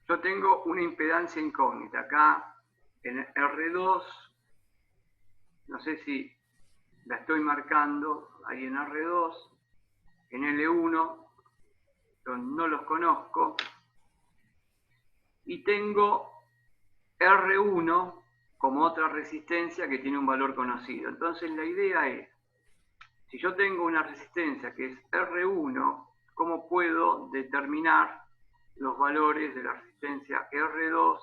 yo tengo una impedancia incógnita. Acá en R2, no sé si la estoy marcando ahí en R2, en L1, no los conozco, y tengo R1 como otra resistencia que tiene un valor conocido. Entonces la idea es, si yo tengo una resistencia que es R1, ¿cómo puedo determinar los valores de la resistencia R2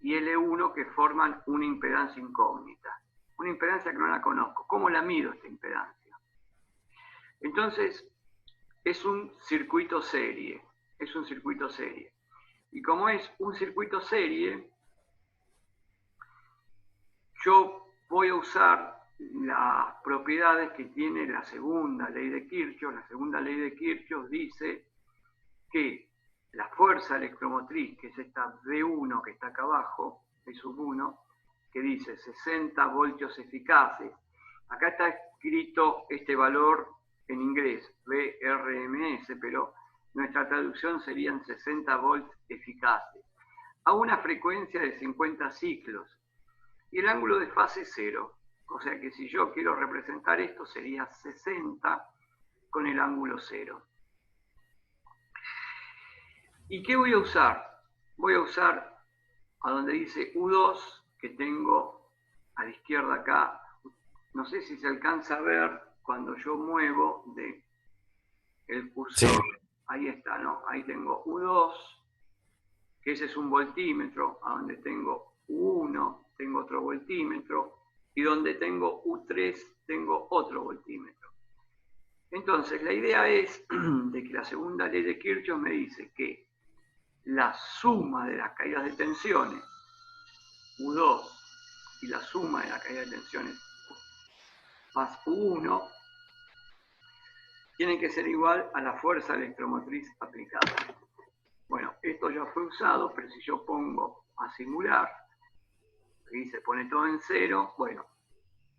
y L1 que forman una impedancia incógnita? Una impedancia que no la conozco. ¿Cómo la mido esta impedancia? Entonces, es un circuito serie. Es un circuito serie. Y como es un circuito serie, yo voy a usar las propiedades que tiene la segunda ley de Kirchhoff. La segunda ley de Kirchhoff dice que la fuerza electromotriz, que es esta V1 que está acá abajo, V1, que dice 60 voltios eficaces. Acá está escrito este valor en inglés, VRMS, pero nuestra traducción serían 60 volts eficaces, a una frecuencia de 50 ciclos. Y el ángulo de fase es 0. O sea que si yo quiero representar esto sería 60 con el ángulo 0. ¿Y qué voy a usar? Voy a usar a donde dice U2, que tengo a la izquierda acá. No sé si se alcanza a ver cuando yo muevo el cursor. Sí. Ahí está, ¿no? Ahí tengo U2, que ese es un voltímetro, a donde tengo U1, tengo otro voltímetro, y donde tengo U3, tengo otro voltímetro. Entonces, la idea es de que la segunda ley de Kirchhoff me dice que la suma de las caídas de tensiones, U2, y la suma de las caídas de tensiones más U1, tienen que ser igual a la fuerza electromotriz aplicada. Bueno, esto ya fue usado, pero si yo pongo a simular, y se pone todo en 0, bueno,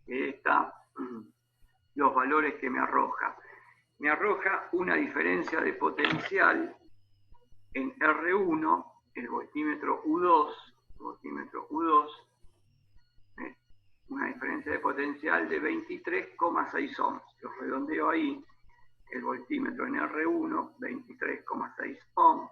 están los valores que me arroja. Me arroja una diferencia de potencial en R1, el voltímetro U2, una diferencia de potencial de 23,6 ohms. Lo redondeo ahí, el voltímetro en R1, 23,6 ohms.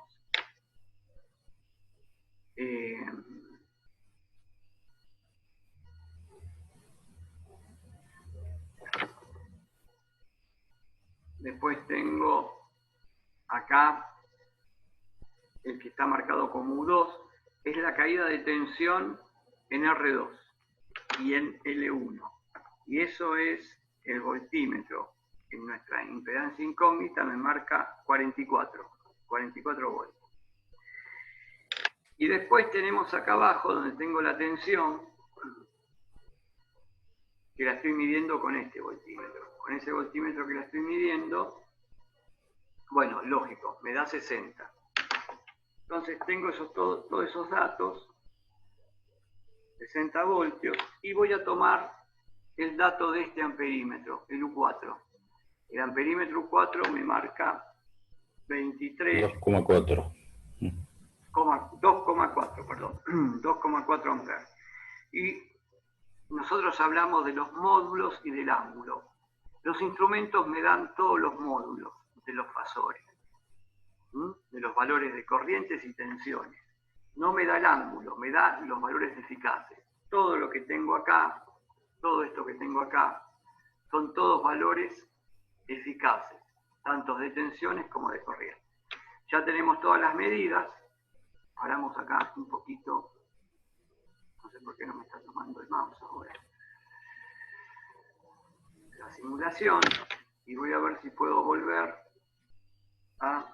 Después tengo acá el que está marcado como U2, es la caída de tensión en R2 y en L1. Y eso es el voltímetro. En nuestra impedancia incógnita me marca 44 volts. Y después tenemos acá abajo, donde tengo la tensión, que la estoy midiendo con este voltímetro. Con ese voltímetro que la estoy midiendo, bueno, lógico, me da 60. Entonces tengo todos esos datos, 60 voltios, y voy a tomar el dato de este amperímetro, el U4. El amperímetro U4 me marca 23... 2,4. 2,4, perdón, 2,4 amperes. Y nosotros hablamos de los módulos y del ángulo. Los instrumentos me dan todos los módulos de los fasores, de los valores de corrientes y tensiones. No me da el ángulo, me da los valores eficaces. Todo lo que tengo acá, todo esto que tengo acá, son todos valores eficaces, tanto de tensiones como de corriente. Ya tenemos todas las medidas. Paramos acá un poquito. No sé por qué no me está tomando el mouse ahora. La simulación. Y voy a ver si puedo volver a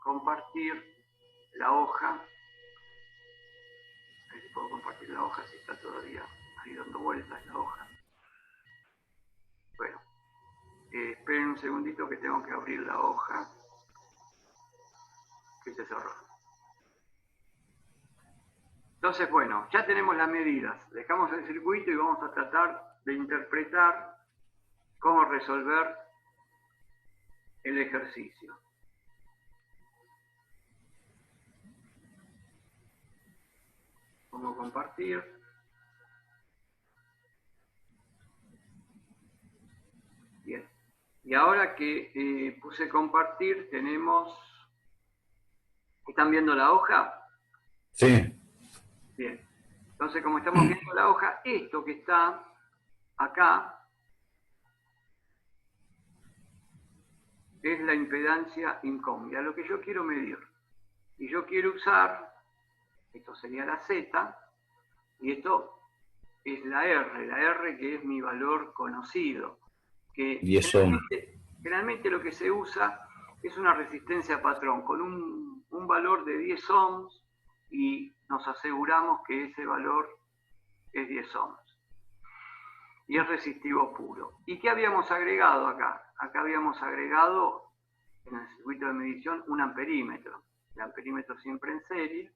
compartir la hoja. A ver si puedo compartir la hoja, si está todavía ahí dando vueltas la hoja. Bueno, esperen un segundito que tengo que abrir la hoja que se cerró. Entonces, bueno, ya tenemos las medidas. Dejamos el circuito y vamos a tratar de interpretar cómo resolver el ejercicio. Pongo compartir. Bien. Y ahora que puse compartir, tenemos... ¿Están viendo la hoja? Sí. Bien. Entonces, como estamos viendo la hoja, esto que está acá es la impedancia incógnita, lo que yo quiero medir. Y yo quiero usar, esto sería la Z, y esto es la R que es mi valor conocido, que 10 ohms. generalmente lo que se usa es una resistencia patrón con un valor de 10 ohms y nos aseguramos que ese valor es 10 ohms. Y es resistivo puro. ¿Y qué habíamos agregado acá? Acá habíamos agregado en el circuito de medición un amperímetro. El amperímetro siempre en serie.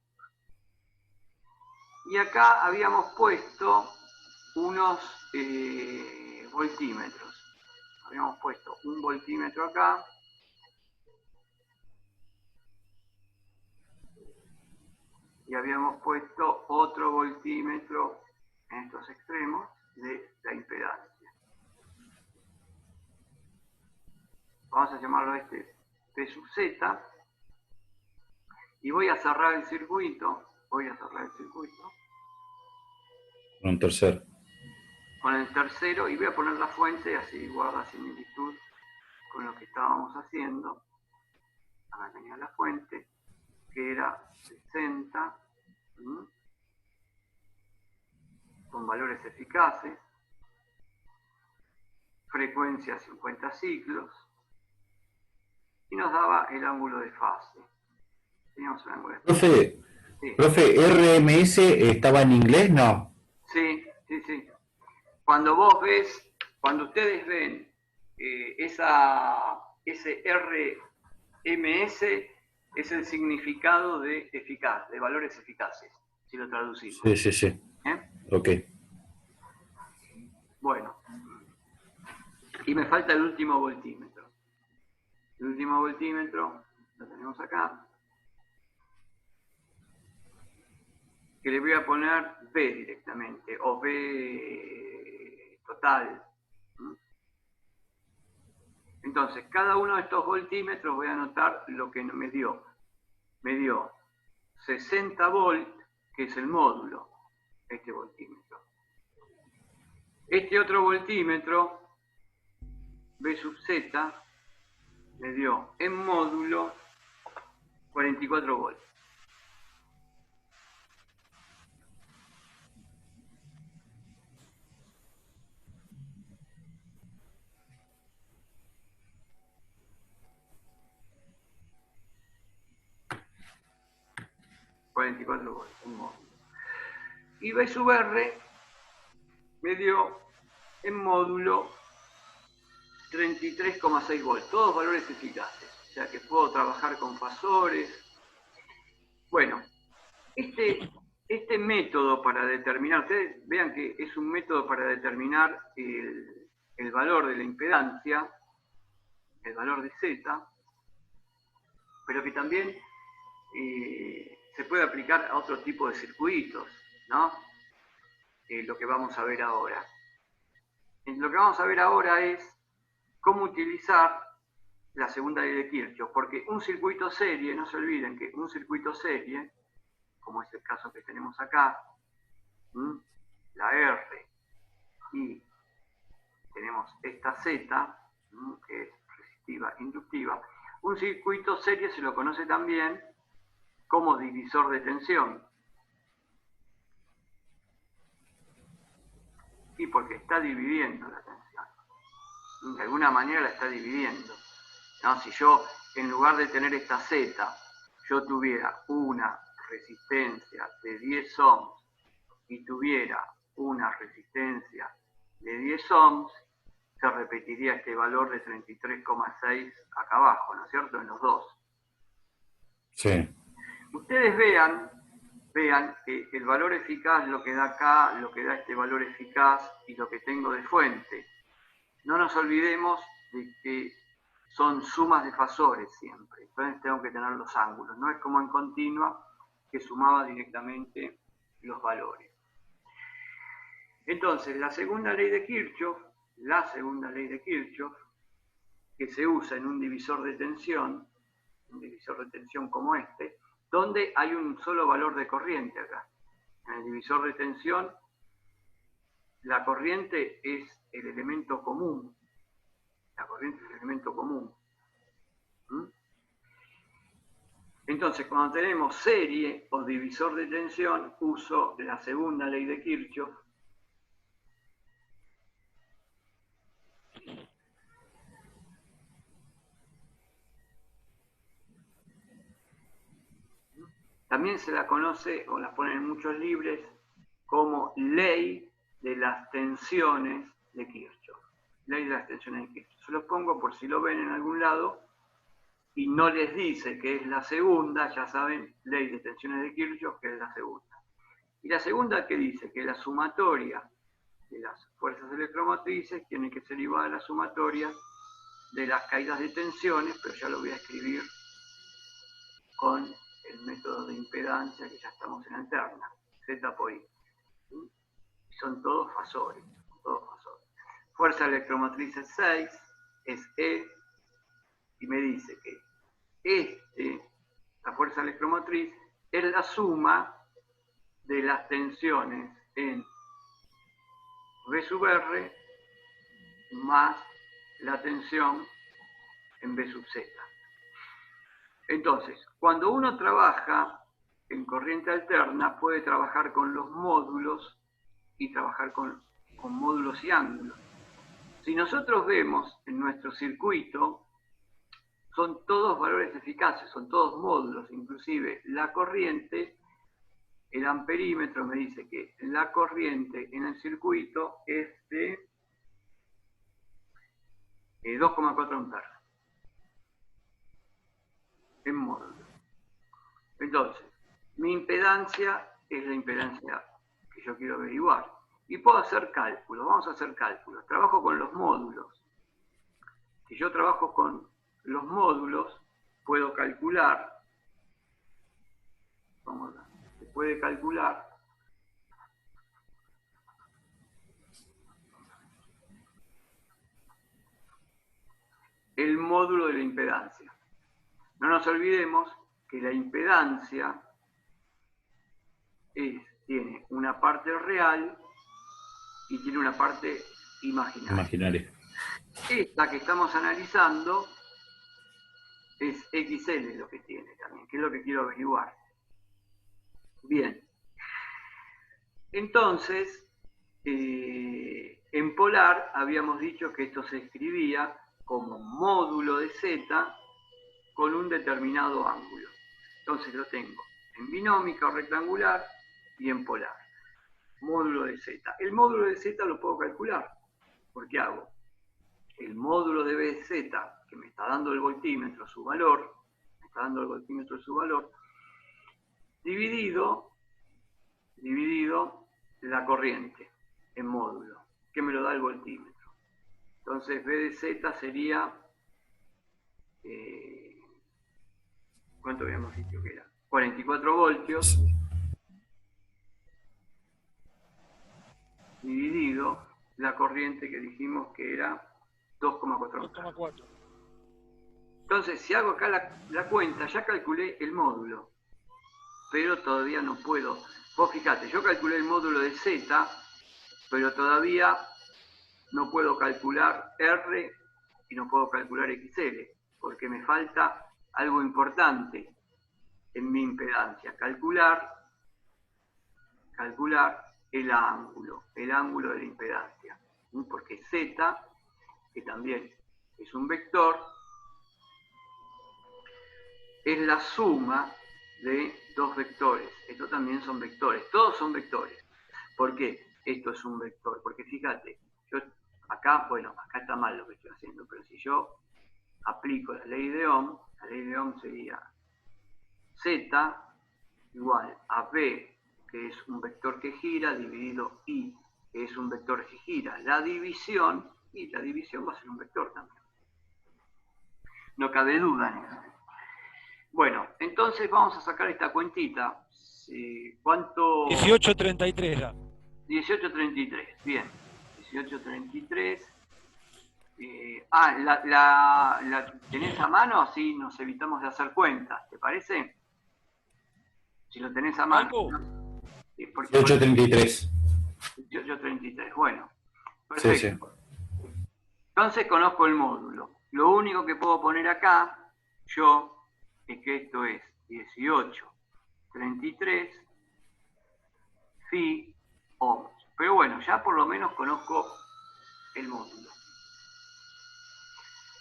Y acá habíamos puesto unos voltímetros. Habíamos puesto un voltímetro acá. Y habíamos puesto otro voltímetro en estos extremos de la impedancia. Vamos a llamarlo este P sub Z. Y voy a cerrar el circuito. Con Un tercer. Con el tercero, y voy a poner la fuente, así guarda similitud con lo que estábamos haciendo. Acá tenía la fuente, que era 60, con valores eficaces, frecuencia 50 ciclos, y nos daba el ángulo de fase. Teníamos un ángulo de fase. Profe, RMS estaba en inglés, ¿no? Sí. Cuando ustedes ven ese RMS, es el significado de eficaz, de valores eficaces, si lo traducimos. Sí. Ok. Bueno, y me falta el último voltímetro. El último voltímetro lo tenemos acá, que le voy a poner B directamente, o B total. Entonces, cada uno de estos voltímetros voy a anotar lo que me dio. Me dio 60 volt, que es el módulo, este voltímetro. Este otro voltímetro, B sub Z, me dio en módulo 44 volts. Un módulo. Y B sub R me dio en módulo 33,6 volts, todos valores eficaces, o sea que puedo trabajar con fasores. Bueno, este método para determinar, ustedes vean que es un método para determinar el valor de la impedancia, el valor de Z, pero que también se puede aplicar a otro tipo de circuitos, ¿no? Lo que vamos a ver ahora. Lo que vamos a ver ahora es cómo utilizar la segunda ley de Kirchhoff, porque un circuito serie, no se olviden que un circuito serie, como es el caso que tenemos acá, la R, y tenemos esta Z, que es resistiva, inductiva, un circuito serie se lo conoce también como divisor de tensión. Y porque está dividiendo la tensión. De alguna manera la está dividiendo. ¿No? Si yo, en lugar de tener esta Z, yo tuviera una resistencia de 10 ohms y tuviera una resistencia de 10 ohms, se repetiría este valor de 33,6 acá abajo, ¿no es cierto? En los dos. Sí. Ustedes vean que el valor eficaz, lo que da acá, lo que da este valor eficaz y lo que tengo de fuente. No nos olvidemos de que son sumas de fasores siempre, entonces tengo que tener los ángulos. No es como en continua, que sumaba directamente los valores. Entonces, la segunda ley de Kirchhoff, que se usa en un divisor de tensión como este, donde hay un solo valor de corriente acá. En el divisor de tensión, la corriente es el elemento común. ¿Mm? Entonces, cuando tenemos serie o divisor de tensión, uso la segunda ley de Kirchhoff. También se la conoce, o la ponen en muchos libros, como ley de las tensiones de Kirchhoff. Ley de las tensiones de Kirchhoff. Se los pongo por si lo ven en algún lado y no les dice que es la segunda, ya saben, ley de tensiones de Kirchhoff, que es la segunda. Y la segunda que dice que la sumatoria de las fuerzas electromotrices tiene que ser igual a la sumatoria de las caídas de tensiones, pero ya lo voy a escribir con el método de impedancia, que ya estamos en alterna, Z por I. Son todos fasores. Fuerza electromotriz es 6, es E, y me dice que la fuerza electromotriz, es la suma de las tensiones en V sub R más la tensión en V sub Z. Entonces, cuando uno trabaja en corriente alterna, puede trabajar con los módulos y trabajar con módulos y ángulos. Si nosotros vemos en nuestro circuito, son todos valores eficaces, son todos módulos, inclusive la corriente, el amperímetro me dice que la corriente en el circuito es de 2,4 amperes en módulo. Entonces, mi impedancia es la impedancia que yo quiero averiguar. Y puedo hacer cálculos, vamos a hacer cálculos. Trabajo con los módulos. Si yo trabajo con los módulos, puedo calcular, se puede calcular el módulo de la impedancia. No nos olvidemos que la impedancia tiene una parte real y tiene una parte imaginaria. Esta que estamos analizando es XL lo que tiene también, que es lo que quiero averiguar. Bien. Entonces, en polar habíamos dicho que esto se escribía como módulo de Z con un determinado ángulo. Entonces lo tengo en binómica o rectangular y en polar. Módulo de Z. El módulo de Z lo puedo calcular, porque hago el módulo de BZ, que me está dando el voltímetro, su valor, dividido la corriente en módulo, que me lo da el voltímetro. Entonces B de Z sería, ¿cuánto habíamos dicho que era? 44 voltios dividido la corriente que dijimos que era 2,4. Entonces, si hago acá la cuenta, ya calculé el módulo, pero todavía no puedo. Vos fíjate, yo calculé el módulo de Z, pero todavía no puedo calcular R y no puedo calcular XL, porque me falta algo importante en mi impedancia, calcular el ángulo de la impedancia, porque Z, que también es un vector, es la suma de dos vectores. Estos también son vectores, todos son vectores. ¿Por qué esto es un vector? Porque fíjate, yo acá está mal lo que estoy haciendo, pero si yo aplico la ley de Ohm sería Z igual a B, que es un vector que gira, dividido I, que es un vector que gira. La división va a ser un vector también. No cabe duda en eso. Bueno, entonces vamos a sacar esta cuentita. Sí, ¿cuánto? 18.33 ya. 18.33, bien. 18.33. ¿La tenés a mano? Así nos evitamos de hacer cuentas, ¿te parece? Si lo tenés a mano. ¿Algo? ¿No? Sí, 1833. 18.33, bueno. Sí, Perfecto. sí. Entonces conozco el módulo. Lo único que puedo poner acá, yo, es que esto es 18.33 phi ohms. Pero bueno, ya por lo menos conozco el módulo.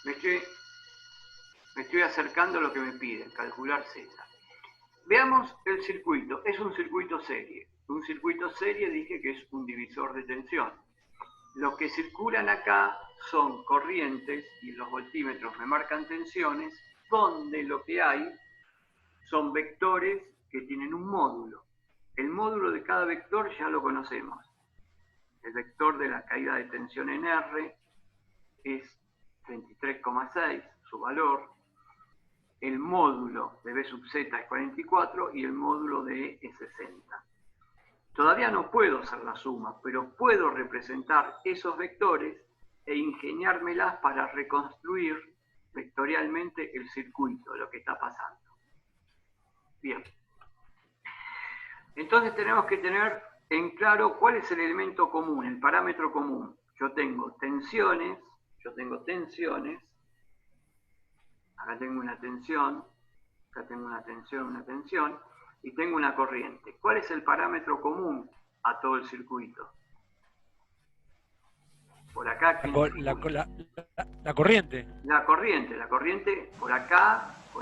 Me estoy acercando a lo que me piden, calcular Z. Veamos el circuito. Es un circuito serie. Un circuito serie dije que es un divisor de tensión. Los que circulan acá son corrientes y los voltímetros me marcan tensiones, donde lo que hay son vectores que tienen un módulo. El módulo de cada vector ya lo conocemos. El vector de la caída de tensión en R es 33,6, su valor. El módulo de B sub Z es 44 y el módulo de E es 60. Todavía no puedo hacer la suma, pero puedo representar esos vectores e ingeniármelas para reconstruir vectorialmente el circuito, lo que está pasando. Bien. Entonces tenemos que tener en claro cuál es el elemento común, el parámetro común. Yo tengo tensiones, acá tengo una tensión, acá tengo una tensión, y tengo una corriente. ¿Cuál es el parámetro común a todo el circuito? Por acá, La corriente. La corriente por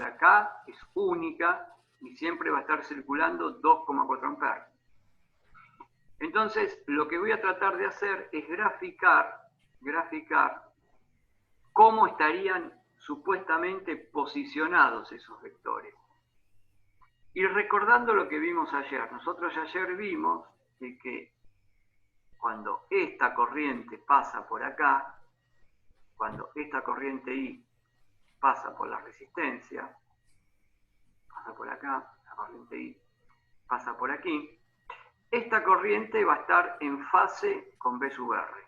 acá es única y siempre va a estar circulando 2,4 amperes. Entonces, lo que voy a tratar de hacer es graficar cómo estarían supuestamente posicionados esos vectores. Y recordando lo que vimos ayer, nosotros ayer vimos de que cuando esta corriente pasa por acá, cuando esta corriente I pasa por la resistencia, pasa por acá, la corriente I pasa por aquí, esta corriente va a estar en fase con B sub R.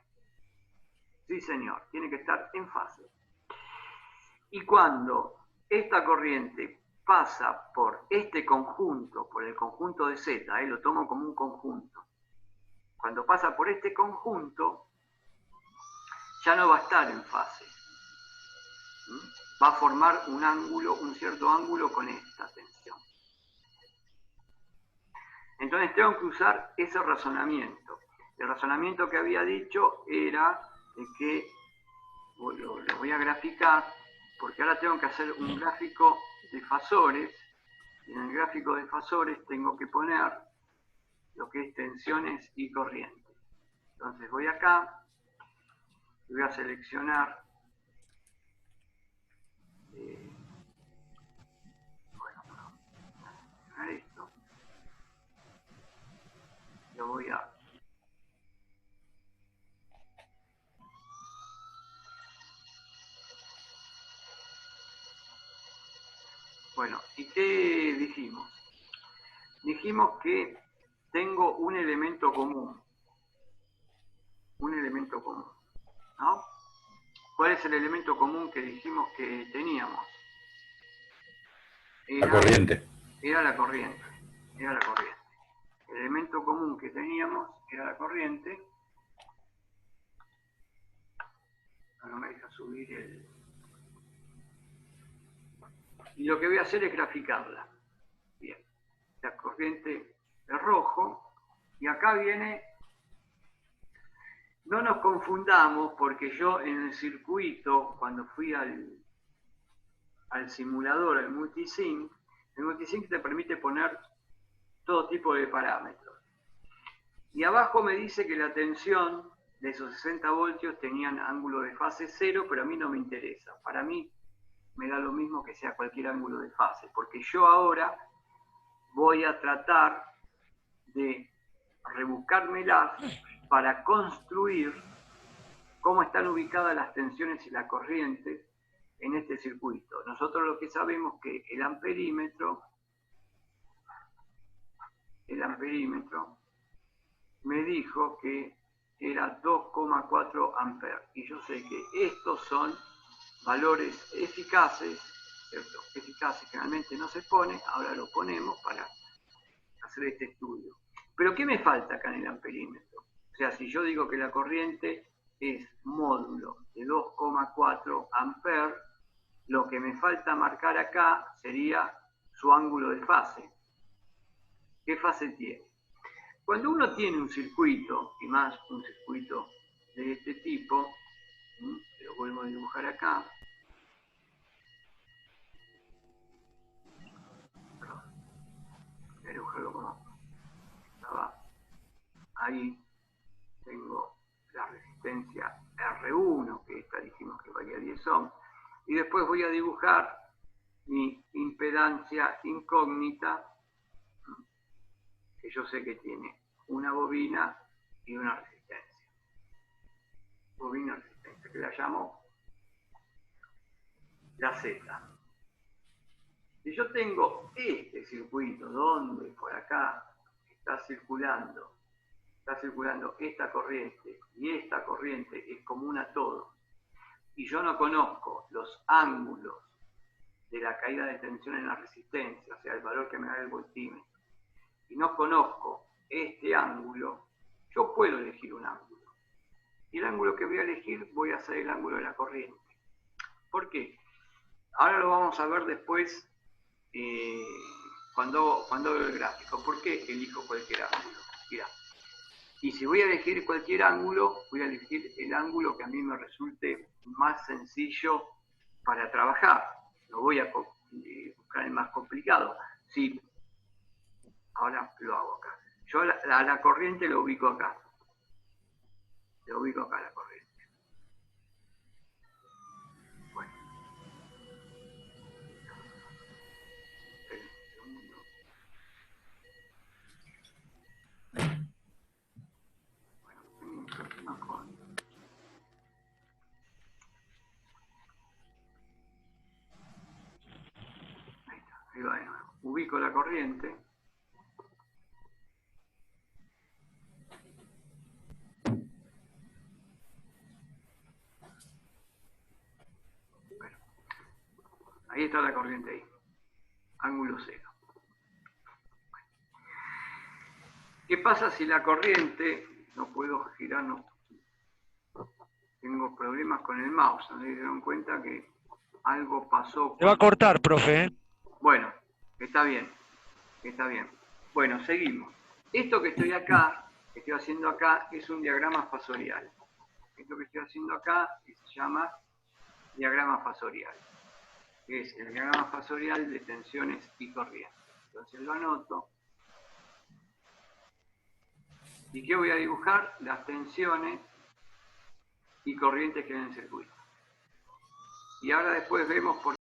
Sí, señor, tiene que estar en fase. Y cuando esta corriente pasa por este conjunto, por el conjunto de Z, lo tomo como un conjunto. Cuando pasa por este conjunto, ya no va a estar en fase. Va a formar un ángulo, un cierto ángulo con esta tensión. Entonces tengo que usar ese razonamiento. El razonamiento que había dicho era de que, lo voy a graficar, porque ahora tengo que hacer un gráfico de fasores, y en el gráfico de fasores tengo que poner lo que es tensiones y corrientes. Entonces voy acá, y voy a seleccionar, esto, lo voy a bueno, ¿y qué dijimos? Dijimos que tengo un elemento común, ¿no? ¿Cuál es el elemento común que dijimos que teníamos? La corriente. Era la corriente. El elemento común que teníamos era la corriente. No me deja subir el... Y lo que voy a hacer es graficarla. Bien. La corriente de rojo. Y acá viene... No nos confundamos porque yo en el circuito, cuando fui al simulador, al multisync, el multisync te permite poner todo tipo de parámetros. Y abajo me dice que la tensión de esos 60 voltios tenían ángulo de fase 0, pero a mí no me interesa. Para mí me da lo mismo que sea cualquier ángulo de fase, porque yo ahora voy a tratar de rebuscármelas para construir cómo están ubicadas las tensiones y las corrientes en este circuito. Nosotros lo que sabemos es que el amperímetro el amperímetro, me dijo que era 2,4 amperes. Y yo sé que estos son valores eficaces, ¿cierto? Eficaces generalmente no se pone, ahora lo ponemos para hacer este estudio. Pero ¿qué me falta acá en el amperímetro? O sea, si yo digo que la corriente es módulo de 2,4 amperes, lo que me falta marcar acá sería su ángulo de fase. ¿Qué fase tiene? Cuando uno tiene un circuito, y más un circuito de este tipo, lo vuelvo a dibujar acá, voy a dibujarlo como estaba ahí, tengo la resistencia R1, que esta dijimos que valía 10 ohms, y después voy a dibujar mi impedancia incógnita, que yo sé que tiene una bobina y una resistencia. Bobina resistencia, que la llamo la Z. Si yo tengo este circuito donde por acá está circulando esta corriente y esta corriente es común a todos, y yo no conozco los ángulos de la caída de tensión en la resistencia, o sea, el valor que me da el voltímetro, y no conozco este ángulo, yo puedo elegir un ángulo. Y el ángulo que voy a elegir voy a hacer el ángulo de la corriente. ¿Por qué? Ahora lo vamos a ver después cuando veo el gráfico. ¿Por qué elijo cualquier ángulo? Mirá. Y si voy a elegir cualquier ángulo, voy a elegir el ángulo que a mí me resulte más sencillo para trabajar. No voy a buscar el más complicado. Sí, ahora lo hago acá. Yo la corriente lo ubico acá. Lo ubico acá la corriente. Bueno. Ahí va de nuevo. Ubico la corriente. Bueno, ahí está la corriente ahí. Ángulo cero. Bueno. ¿Qué pasa si la corriente, no puedo girar, no, tengo problemas con el mouse, ¿no se dieron cuenta que algo pasó? Se va a cortar, profe. Bueno, está bien, está bien. Bueno, seguimos. Esto que estoy acá, que estoy haciendo acá, es un diagrama fasorial. Esto que estoy haciendo acá se llama diagrama fasorial. Es el diagrama fasorial de tensiones y corrientes. Entonces lo anoto. ¿Y qué voy a dibujar? Las tensiones y corrientes que hay en el circuito. Y ahora después vemos por